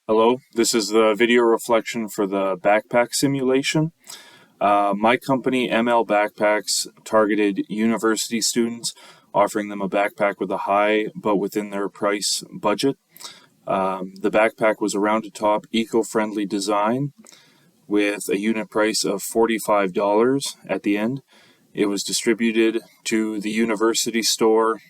Hello, this is the video reflection for the backpack simulation. My company, ML Backpacks, targeted university students, offering them a backpack with a high but within their price budget. The backpack was a rounded top, eco-friendly design with a unit price of $45 at the end. It was distributed to the university store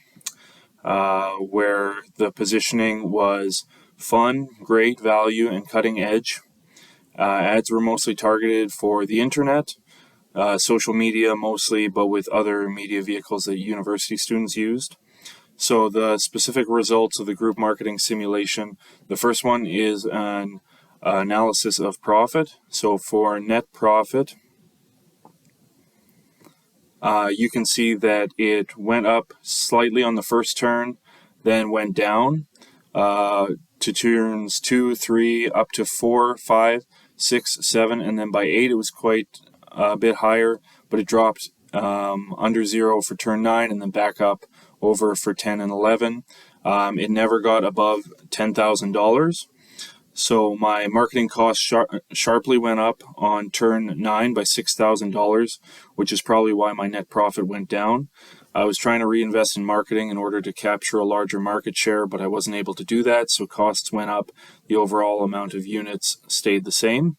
where the positioning was fun, great value, and cutting edge. Ads were mostly targeted for the internet, social media mostly, but with other media vehicles that university students used. So the specific results of the group marketing simulation, the first one is an analysis of profit. So for net profit, you can see that it went up slightly on the first turn, then went down to turns 2, 3, up to 4, 5, 6, 7, and then by 8 it was quite a bit higher, but it dropped under 0 for turn 9 and then back up over for 10 and 11. It never got above $10,000. So my marketing costs sharply went up on turn 9 by $6,000, which is probably why my net profit went down. I was trying to reinvest in marketing in order to capture a larger market share, but I wasn't able to do that, so costs went up. The overall amount of units stayed the same.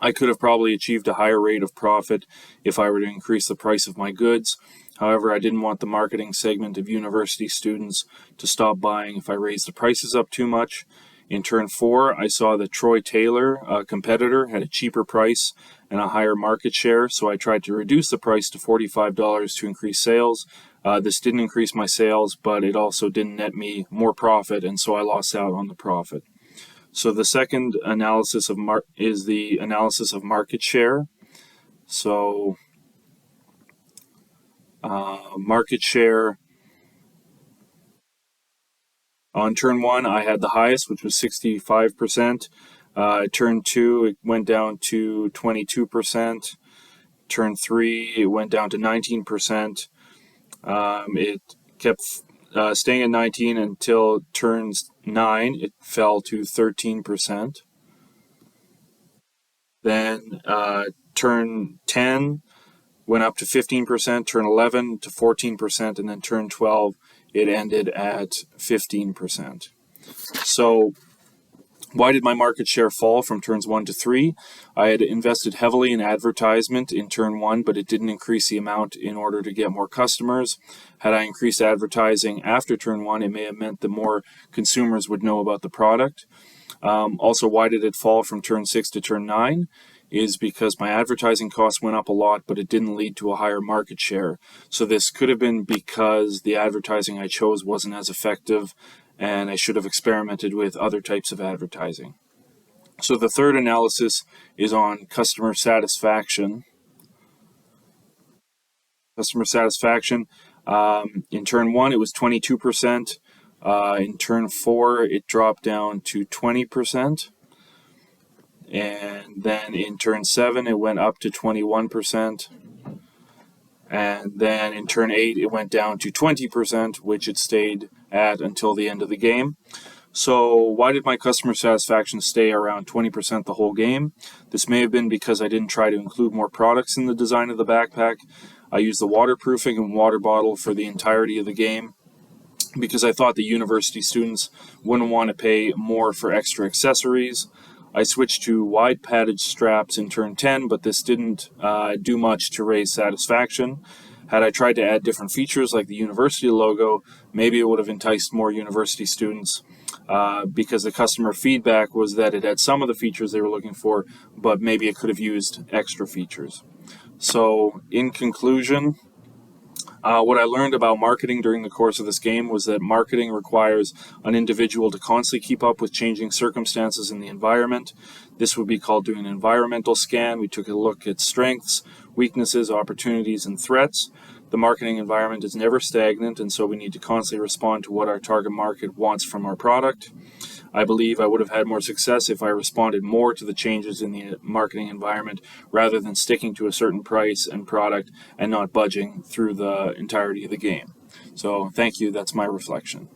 I could have probably achieved a higher rate of profit if I were to increase the price of my goods. However, I didn't want the marketing segment of university students to stop buying if I raised the prices up too much. In turn 4, I saw that Troy Taylor, a competitor, had a cheaper price and a higher market share, so I tried to reduce the price to $45 to increase sales. This didn't increase my sales, but it also didn't net me more profit, and so I lost out on the profit. So the second analysis is the analysis of market share. So market share on turn 1, I had the highest, which was 65%. Turn 2, it went down to 22%. Turn 3, it went down to 19%. It kept staying at 19 until turns 9, it fell to 13%. Then turn 10 went up to 15%, turn 11 to 14%, and then turn 12, it ended at 15%. So why did my market share fall from turns 1 to 3? I had invested heavily in advertisement in turn 1, but it didn't increase the amount in order to get more customers. Had I increased advertising after turn 1, it may have meant that more consumers would know about the product. Also, why did it fall from turn 6 to turn 9? Is because my advertising costs went up a lot, but it didn't lead to a higher market share. So this could have been because the advertising I chose wasn't as effective, and I should have experimented with other types of advertising. So the third analysis is on customer satisfaction. Customer satisfaction, in turn 1, it was 22%. In turn 4, it dropped down to 20%. And then in turn 7, it went up to 21%. And then in turn 8, it went down to 20%, which it stayed at until the end of the game. So why did my customer satisfaction stay around 20% the whole game? This may have been because I didn't try to include more products in the design of the backpack. I used the waterproofing and water bottle for the entirety of the game because I thought the university students wouldn't want to pay more for extra accessories. I switched to wide padded straps in turn 10, but this didn't do much to raise satisfaction. Had I tried to add different features like the university logo, maybe it would have enticed more university students because the customer feedback was that it had some of the features they were looking for, but maybe it could have used extra features. So in conclusion, what I learned about marketing during the course of this game was that marketing requires an individual to constantly keep up with changing circumstances in the environment. This would be called doing an environmental scan. We took a look at strengths, weaknesses, opportunities, and threats. The marketing environment is never stagnant, and so we need to constantly respond to what our target market wants from our product. I believe I would have had more success if I responded more to the changes in the marketing environment rather than sticking to a certain price and product and not budging through the entirety of the game. So thank you. That's my reflection.